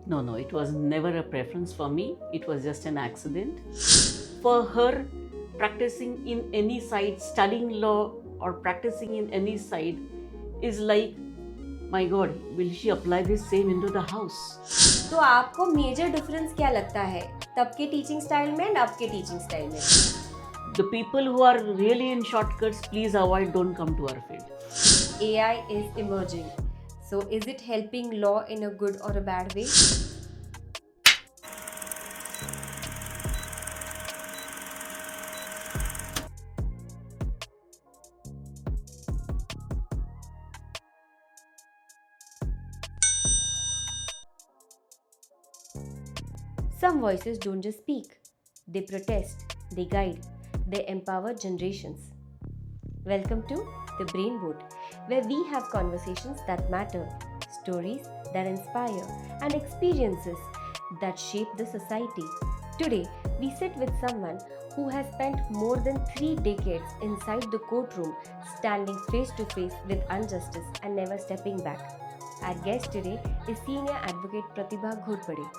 No, no, it was never a preference for me. It was just an accident. For her, practicing in any side, studying law or practicing in any side is like, my God, will she apply this same into the house? तो आपको major difference क्या लगता है तब के teaching style में and अब के टीचिंग स्टाइल में? The people who are really in shortcuts, please avoid, don't come to our field. AI is emerging. So is it helping law in a good or a bad way? Some voices don't just speak, they protest, they guide, they empower generations. Welcome to The Brain Boat, where we have conversations that matter, stories that inspire, and experiences that shape the society. Today, we sit with someone who has spent more than 3 decades inside the courtroom, standing face to face with injustice and never stepping back. Our guest today is Senior Advocate Pratibha Ghotbade.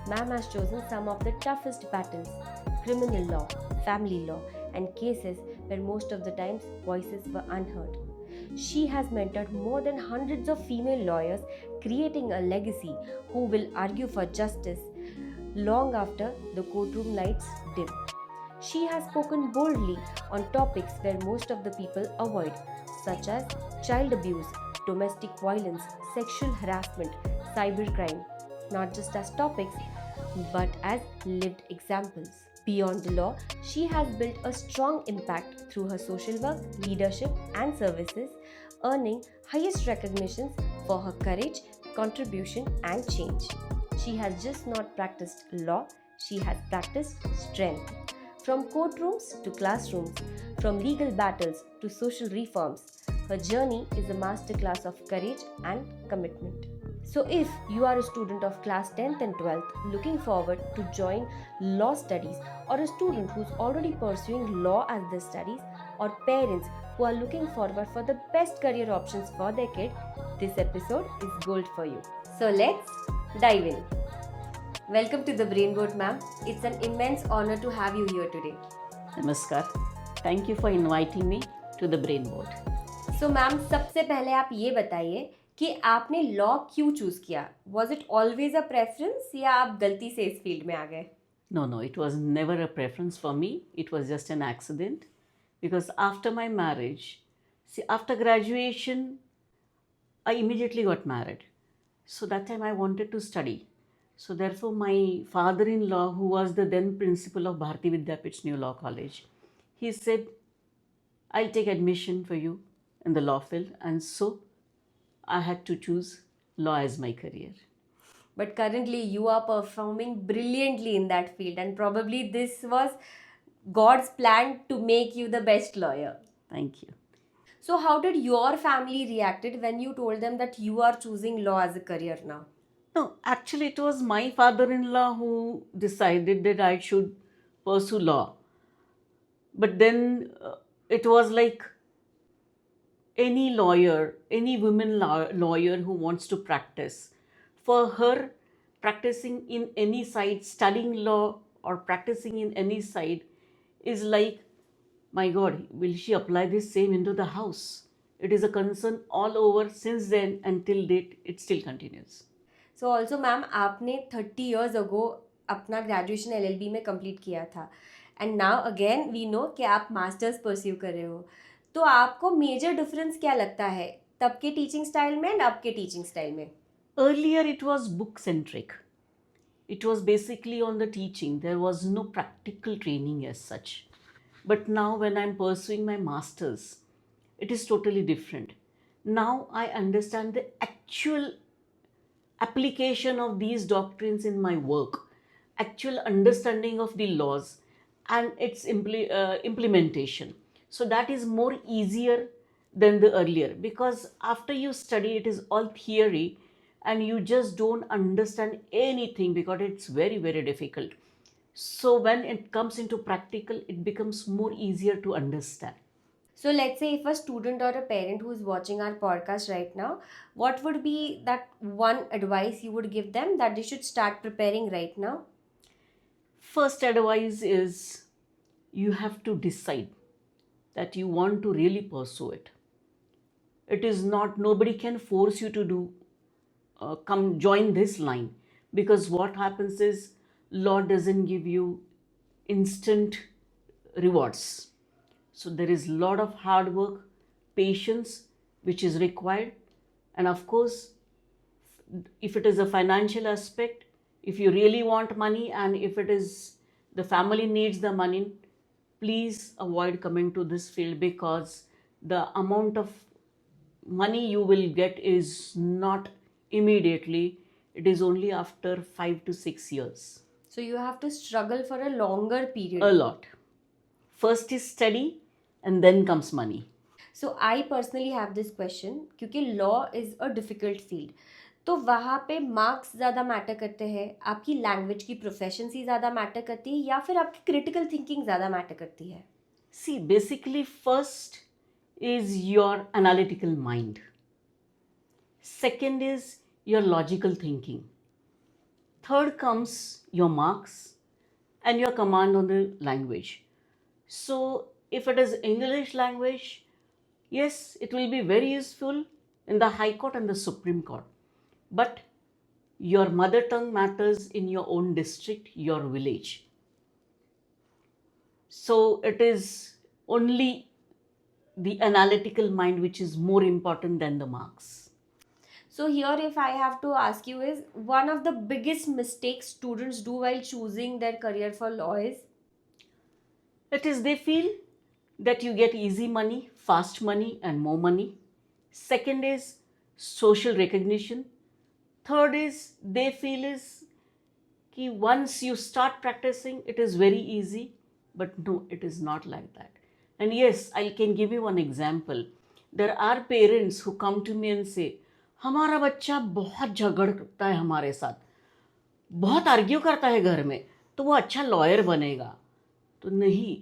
Ma'am has chosen some of the toughest battles: criminal law, family law, and cases where most of the times voices were unheard. She has mentored more than hundreds of female lawyers, creating a legacy who will argue for justice long after the courtroom lights dim. She has spoken boldly on topics where most of the people avoid, such as child abuse, domestic violence, sexual harassment, cybercrime, not just as topics but as lived examples. Beyond the law, she has built a strong impact through her social work, leadership, and services, earning highest recognitions for her courage, contribution, and change. She has just not practiced law, she has practiced strength. From courtrooms to classrooms, from legal battles to social reforms, her journey is a masterclass of courage and commitment. So, if you are a student of class 10th and 12th looking forward to join law studies, or a student who's already pursuing law as their studies, or parents who are looking forward for the best career options for their kid, this episode is gold for you. So, let's dive in. Welcome to the Brain Boat, ma'am. It's an immense honor to have you here today. Namaskar. Thank you for inviting me to the Brain Board. So, ma'am, सबसे पहले आप ये बताइए कि आपने law क्यों choose किया? Was it always a preference या आप गलती से इस फील्ड में आ गए? No, no, it was never a preference for me. It was just an accident. Because after my marriage, see, after graduation, I immediately got married. So that time I wanted to study. So therefore, my father-in-law, who was the then principal of Bharati Vidyapith New Law College, he said, I'll take admission for you in the law field. And so I had to choose law as my career. But currently you are performing brilliantly in that field, and probably this was God's plan to make you the best lawyer. Thank you. So how did your family reacted when you told them that you are choosing law as a career now? No, actually, it was my father-in-law who decided that I should pursue law. But then it was like any lawyer, any women lawyer who wants to practice. For her, practicing in any side, studying law or practicing in any side is like, my God, will she apply this same into the house? It is a concern all over since then until date, it still continues. So also ma'am आपने 30 years ago अपना graduation LLB में complete किया था, and now again we know कि आप masters pursue कर रहे हो. तो आपको मेजर डिफरेंस क्या लगता है तब के टीचिंग स्टाइल में एंड अब के टीचिंग स्टाइल में? Earlier, it was book centric. It was basically on the teaching. There was no practical training as such. But now, when I'm pursuing my master's, it is totally different. Now I understand the actual application of these doctrines in my work, actual understanding of the laws and its implementation. So that is more easier than the earlier, because after you study it is all theory and you just don't understand anything because it's very, very difficult. So when it comes into practical, it becomes more easier to understand. So let's say if a student or a parent who is watching our podcast right now, what would be that one advice you would give them that they should start preparing right now? First advice is you have to decide that you want to really pursue it. It is not, nobody can force you to do, come join this line, because what happens is law doesn't give you instant rewards. So there is a lot of hard work, patience which is required, and of course, if it is a financial aspect, if you really want money and if it is the family needs the money, please avoid coming to this field, because the amount of money you will get is not immediately, it is only after 5 to 6 years. So you have to struggle for a longer A period. lot. First is study and then comes money. So I personally have this question, क्योंकि law is a difficult field, तो वहाँ पे marks ज़्यादा matter करते हैं, आपकी language की प्रोफेशंसी ज़्यादा मैटर करती है, या फिर आपकी क्रिटिकल थिंकिंग ज़्यादा मैटर करती है? See, basically, first is your analytical mind. Second is your logical thinking. Third comes your marks and your command on the language. So, if it is English language, yes, it will be very useful in the High Court and the Supreme Court. But your mother tongue matters in your own district, your village. So, it is only the analytical mind which is more important than the marks. So here if I have to ask you is, one of the biggest mistakes students do while choosing their career for law is? It is they feel that you get easy money, fast money, and more money. Second is social recognition. Third is they feel is कि once you start practicing, it is very easy. But no, it is not like that. And yes, I can give you one example. There are parents who come to me and say, हमारा बच्चा बहुत झगड़ता है हमारे साथ, बहुत argue करता है घर में, तो वो अच्छा लॉयर बनेगा. तो नहीं.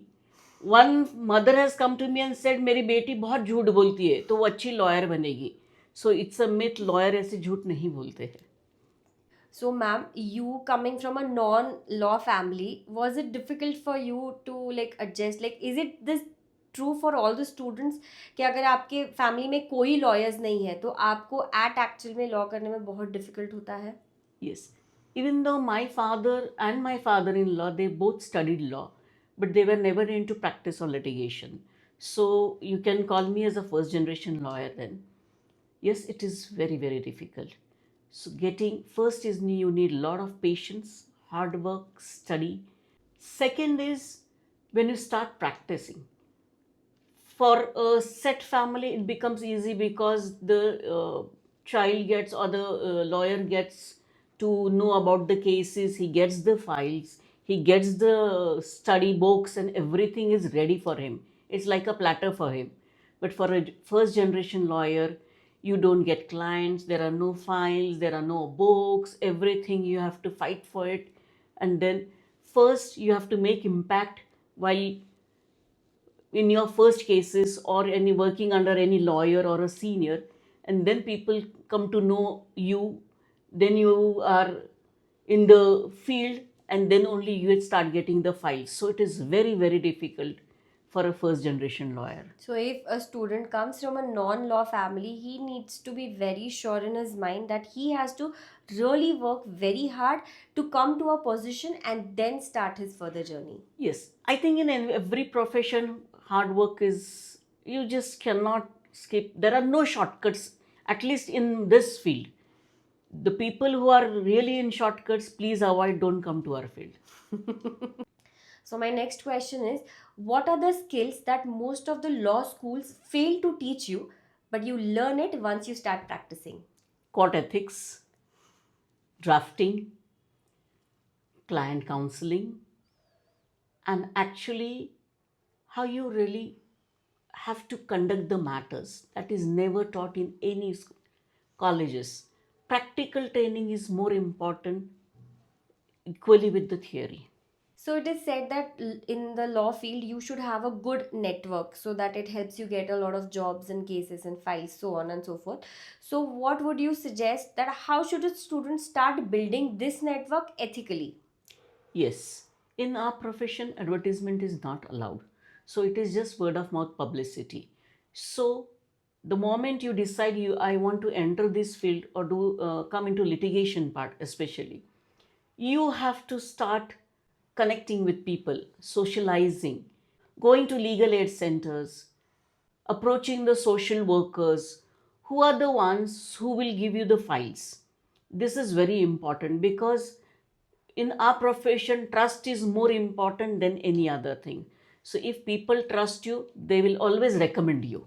One mother has come to me and said मेरी बेटी बहुत झूठ बोलती है तो वो अच्छी लॉयर बनेगी. So it's a myth, lawyer ऐसे झूठ नहीं बोलते हैं. So ma'am, you coming from a non-law family, was it difficult for you to like adjust? Like, is it this true for all the students कि अगर आपके family में कोई लॉयर्स नहीं है तो आपको एट एक्चुअल में लॉ करने में बहुत डिफिकल्ट होता है? Yes. Even though my father and my father-in-law, they both studied law, but they were never into practice or litigation. So you can call me as a first generation lawyer then. Yes, it is very, very difficult. So getting first is you need a lot of patience, hard work, study. Second is when you start practicing. For a set family, it becomes easy because the child gets or the lawyer gets to know about the cases, he gets the files, he gets the study books, and everything is ready for him. It's like a platter for him. But for a first generation lawyer, you don't get clients, there are no files, there are no books, everything you have to fight for it. And then first you have to make impact while in your first cases or any working under any lawyer or a senior, and then people come to know you, then you are in the field, and then only you start getting the files. So it is very, very difficult for a first generation lawyer. So if a student comes from a non-law family, he needs to be very sure in his mind that he has to really work very hard to come to a position and then start his further journey. Yes, I think in every profession, hard work is, you just cannot skip. There are no shortcuts, at least in this field. The people who are really in shortcuts, please avoid, don't come to our field. So my next question is, what are the skills that most of the law schools fail to teach you, but you learn it once you start practicing? Court ethics, drafting, client counseling, and actually how you really have to conduct the matters. That is never taught in any colleges. Practical training is more important equally with the theory. So it is said that in the law field you should have a good network so that it helps you get a lot of jobs and cases and files, so on and so forth. So what would you suggest, that how should a student start building this network ethically? Yes, in our profession, advertisement is not allowed. So it is just word of mouth publicity. So the moment you decide I want to enter this field or do come into litigation part especially, you have to start connecting with people, socializing, going to legal aid centers, approaching the social workers who are the ones who will give you the files. This is very important because in our profession, trust is more important than any other thing. So if people trust you, they will always recommend you.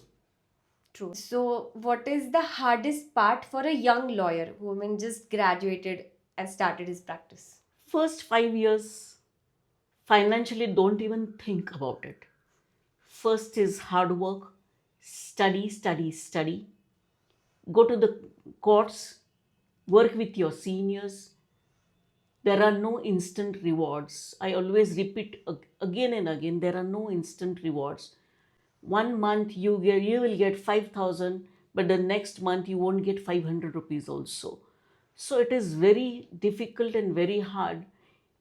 True. So what is the hardest part for a young lawyer who, I mean, just graduated and started his practice? First 5 years, financially, don't even think about it. First is hard work, study, study, study. Go to the courts, work with your seniors. There are no instant rewards. I always repeat again and again, there are no instant rewards. 1 month you will get 5,000, but the next month you won't get 500 rupees also. So it is very difficult and very hard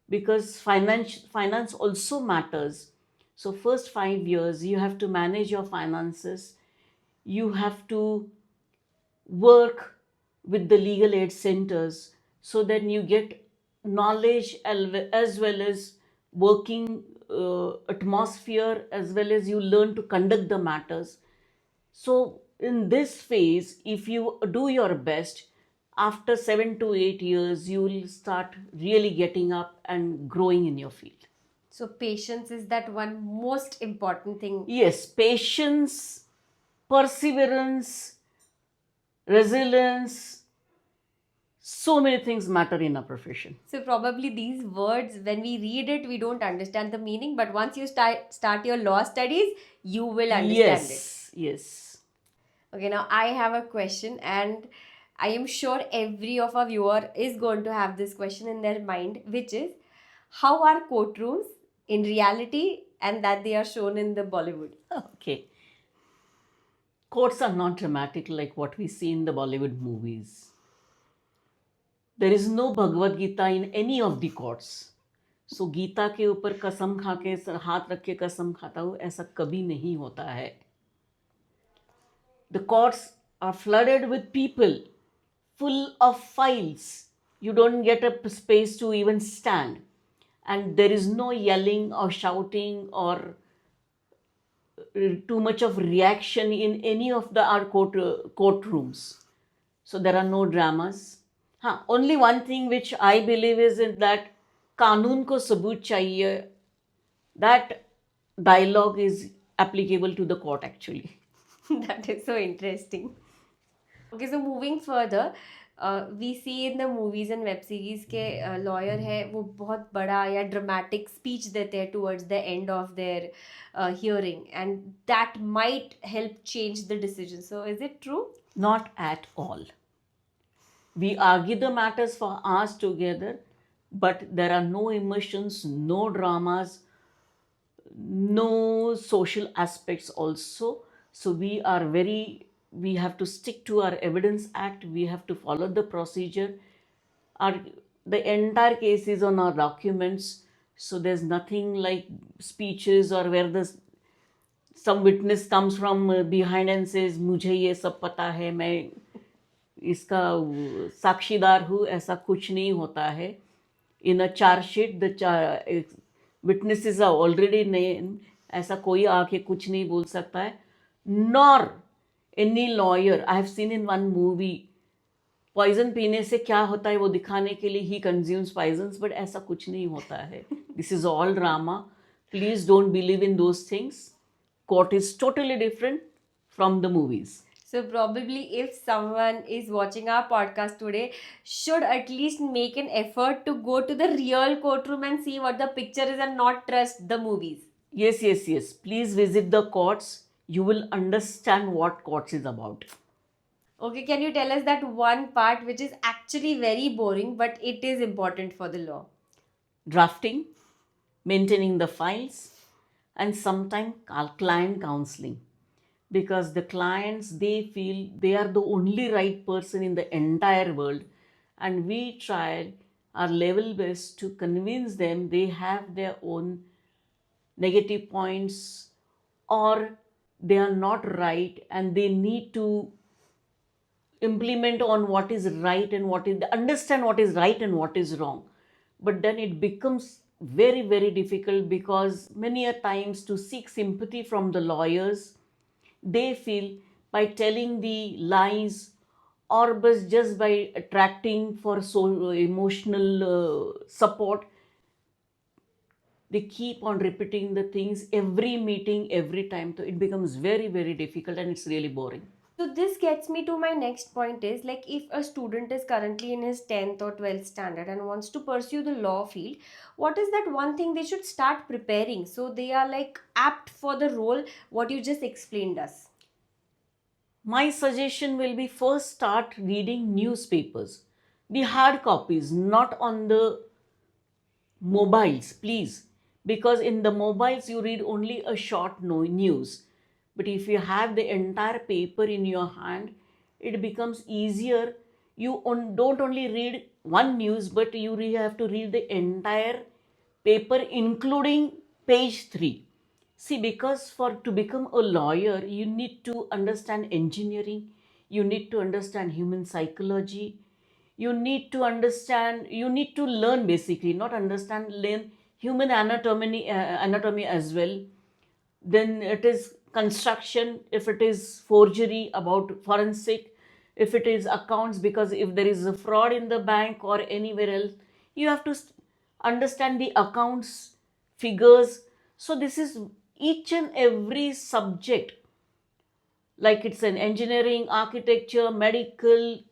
because finance also matters. So first 5 years you have to manage your finances, you have to work with the legal aid centers so that you get knowledge as well as working atmosphere, as well as you learn to conduct the matters. So in this phase, if you do your best, after 7 to 8 years you will start really getting up and growing in your field. So patience is that one most important thing. Yes, patience, perseverance, resilience, so many things matter in a profession. So probably these words, when we read it, we don't understand the meaning. But once you start your law studies, you will understand it. Yes. Okay, now I have a question, and I am sure every of our viewer is going to have this question in their mind, which is, how are courtrooms in reality and that they are shown in the Bollywood? Okay. Courts are not dramatic like what we see in the Bollywood movies. There is no Bhagavad Gita in any of the courts. So Gita के ऊपर कसम खा के हाथ रख के कसम खाता हूँ, ऐसा कभी नहीं होता है. The courts are flooded with people, full of files. You don't get a space to even stand. And there is no yelling or shouting or too much of reaction in any of our courtrooms. So there are no dramas. Only one thing which I believe is in that कानून को सबूत चाहिए. That dialogue is applicable to the court actually. That is so interesting. Okay, so moving further, we see in the movies and web series के lawyer है वो बहुत बड़ा या dramatic speech देते हैं towards the end of their hearing, and that might help change the decision. So is it true? Not at all. We argue the matters for hours together, but there are no emotions, no dramas, no social aspects also. So we have to stick to our Evidence Act. We have to follow the procedure. The entire case is on our documents. So there's nothing like speeches or where some witness comes from behind and says, मुझे ये सब पता है, मैं इसका साक्षीदार हूँ. ऐसा कुछ नहीं होता है. In a charge sheet, the witnesses are already named. ऐसा कोई आके कुछ नहीं बोल सकता है. Nor any lawyer. I have seen in one movie, poison पीने से क्या होता है वो दिखाने के लिए ही कंज्यूम्स पॉइजन्स, बट ऐसा कुछ नहीं होता है. This is all drama. Please don't believe in those things. Court is totally different from the movies. So probably if someone is watching our podcast today, should at least make an effort to go to the real courtroom and see what the picture is and not trust the movies. Yes. Please visit the courts. You will understand what courts is about. Okay, can you tell us that one part which is actually very boring but it is important for the law? Drafting, maintaining the files, and sometimes client counseling, because the clients, they feel they are the only right person in the entire world, and we try our level best to convince them they have their own negative points, or they are not right and they need to implement on what is right and what is, understand what is right and what is wrong. But then it becomes very very difficult, because many a times to seek sympathy from the lawyers, they feel by telling the lies, or just by attracting for so emotional support, they keep on repeating the things every meeting, every time, so it becomes very very difficult and it's really boring. So this gets me to my next point is like if a student is currently in his 10th or 12th standard and wants to pursue the law field, what is that one thing they should start preparing so they are like apt for the role what you just explained us? My suggestion will be, first start reading newspapers, the hard copies, not on the mobiles, please, because in the mobiles you read only a short news. But if you have the entire paper in your hand, it becomes easier. You don't only read one news, but you really have to read the entire paper, including page 3. See, because for to become a lawyer, you need to understand engineering, you need to understand human psychology, you need to understand, you need to learn, basically not understand, learn human anatomy as well. Then it is construction, if it is forgery, about forensic, if it is accounts, because if there is a fraud in the bank or anywhere else, you have to understand the accounts, figures. So this is each and every subject, like it's an engineering, architecture, medical,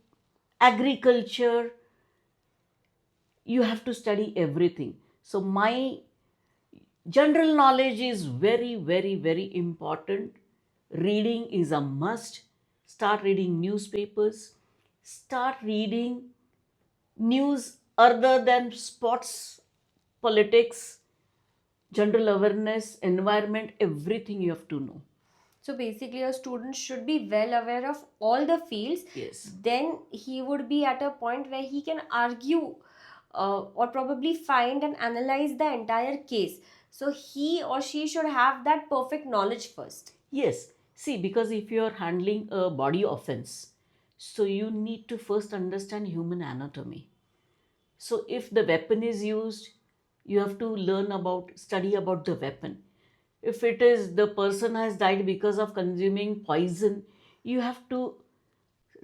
agriculture, you have to study everything. So my general knowledge is very very very important. Reading is a must. Start reading newspapers, start reading news other than sports, politics, general awareness, environment, everything you have to know. So basically, a student should be well aware of all the fields. Yes. Then he would be at a point where he can argue or probably find and analyze the entire case. So he or she should have that perfect knowledge first. Yes. See, because if you are handling a body offense, so you need to first understand human anatomy. So if the weapon is used, you have to learn about, study about the weapon. If it is the person has died because of consuming poison, you have to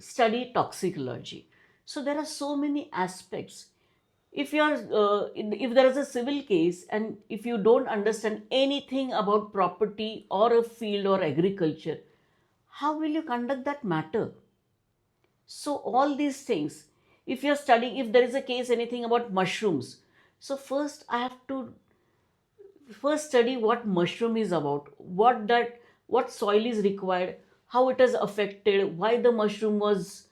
study toxicology. So there are so many aspects. If you are, if there is a civil case and if you don't understand anything about property or a field or agriculture, how will you conduct that matter? So all these things, if you're studying, if there is a case anything about mushrooms, so first I have to first study what mushroom is about, what soil is required, how it is affected, why the mushroom was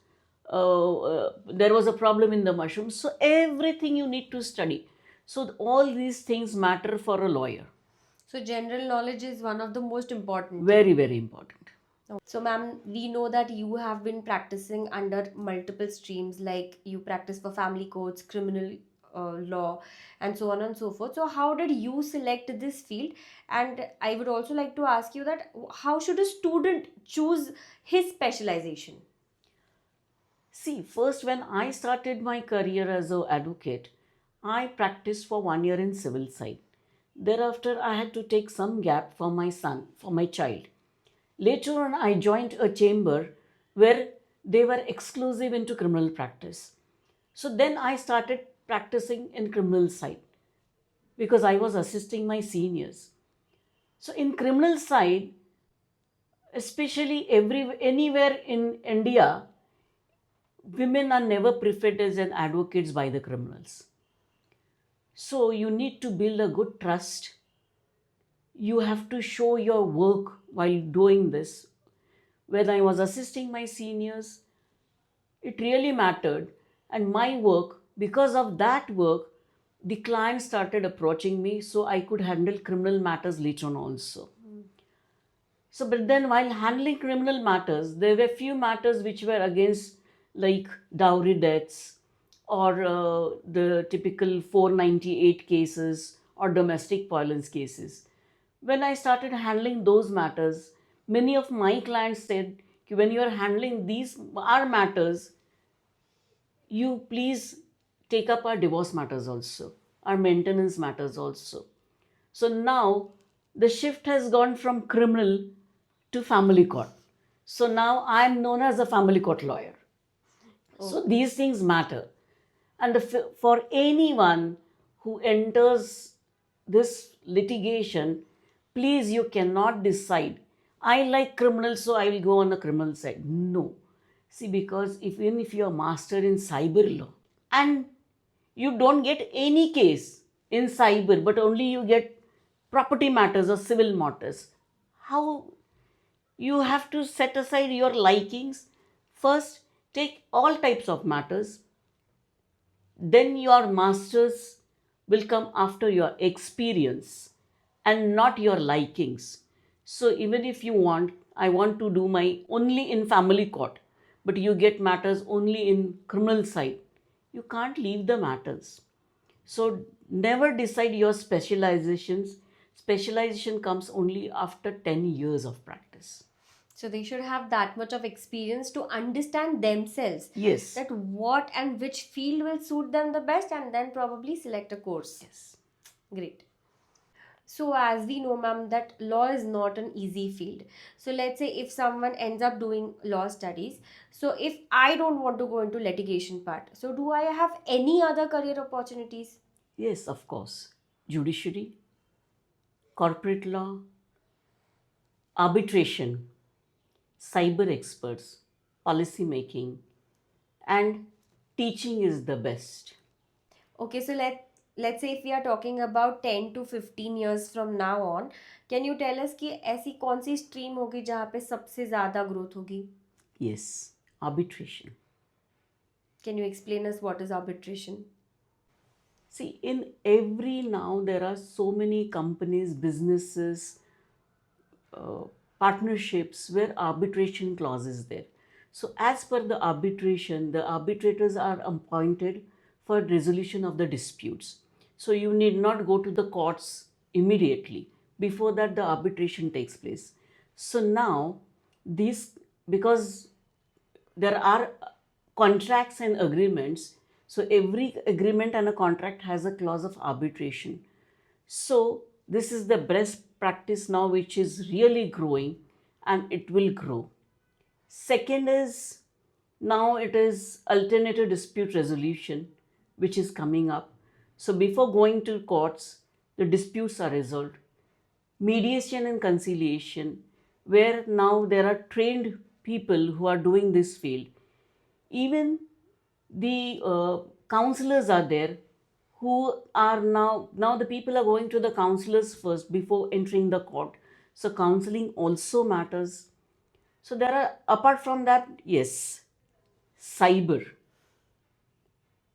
there was a problem in the mushroom. So everything you need to study. So all these things matter for a lawyer. So general knowledge is one of the most important. Very very important. So, ma'am, we know that you have been practicing under multiple streams, like you practice for family courts, criminal law, and so on and so forth. So, how did you select this field? And I would also like to ask you that how should a student choose his specialization? See, first when I started my career as an advocate, I practiced for 1 year in civil side. Thereafter, I had to take some gap for my son, for my child. Later on, I joined a chamber where they were exclusive into criminal practice. So then I started practicing in criminal side because I was assisting my seniors. So in criminal side, especially anywhere in India, women are never preferred as an advocates by the criminals. So you need to build a good trust. You have to show your work while doing this. When I was assisting my seniors, it really mattered. And my work, because of that work, the client started approaching me so I could handle criminal matters later on also. So, but then while handling criminal matters, there were few matters which were against, like dowry deaths or the typical 498 cases or domestic violence cases. When I started handling those matters, many of my clients said, "Ki when you are handling these our matters, you please take up our divorce matters also, our maintenance matters also." So now the shift has gone from criminal to family court. So now I am known as a family court lawyer. So these things matter. And for anyone who enters this litigation, please, you cannot decide, I like criminals, so I will go on the criminal side. No. See, because even if you are master in cyber law and you don't get any case in cyber, but only you get property matters or civil matters, how you have to set aside your likings. First, take all types of matters, then your masters will come after your experience and not your likings. So even if you want, I want to do my only in family court, but you get matters only in criminal side, you can't leave the matters. So never decide your specializations. Specialization comes only after 10 years of practice. So they should have that much of experience to understand themselves, Yes. that what and which field will suit them the best, and then probably select a course. Yes. Great. So as we know, ma'am, that law is not an easy field. So let's say if someone ends up doing law studies, so if I don't want to go into litigation part, so do I have any other career opportunities? Yes, of course. Judiciary, corporate law, arbitration, cyber experts, policy making, and teaching is the best. Okay, so let's say if we are talking about 10 to 15 years from now on, can you tell us कि ऐसी कौन सी stream होगी जहाँ पे सबसे ज़्यादा growth होगी? Yes, arbitration. Can you explain us what is arbitration? See, in every now there are so many companies, businesses, partnerships where arbitration clause is there. So as per the arbitration, the arbitrators are appointed for resolution of the disputes. So you need not go to the courts immediately. Before that, the arbitration takes place. So now, these, because there are contracts and agreements, so every agreement and a contract has a clause of arbitration. So this is the best practice now which is really growing, and it will grow. Second is, now it is alternative dispute resolution which is coming up. So before going to courts, the disputes are resolved. Mediation and conciliation, where now there are trained people who are doing this field. Even the counselors are there who are now the people are going to the counselors first before entering the court. So counseling also matters. So there are, apart from that, yes, cyber,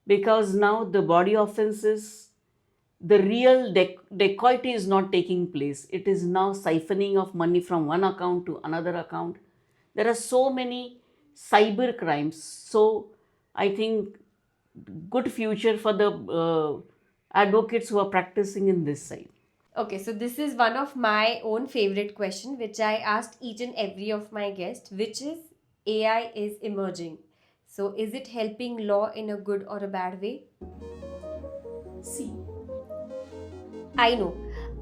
because now the body offenses, the real dacoity is not taking place. It is now siphoning of money from one account to another account. There are so many cyber crimes. So I think good future for the advocates who are practicing in this side. Okay, so this is one of my own favorite question which I asked each and every of my guests, which is AI is emerging. So is it helping law in a good or a bad way? See, I know,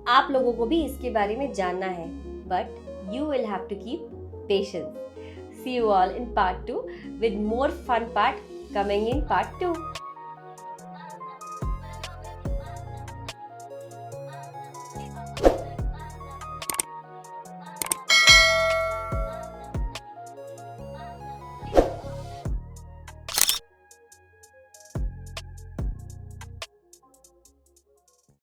आप लोगों को भी इसके बारे में जानना है, but you will have to keep patience. See you all in part 2 with more fun part coming in part 2.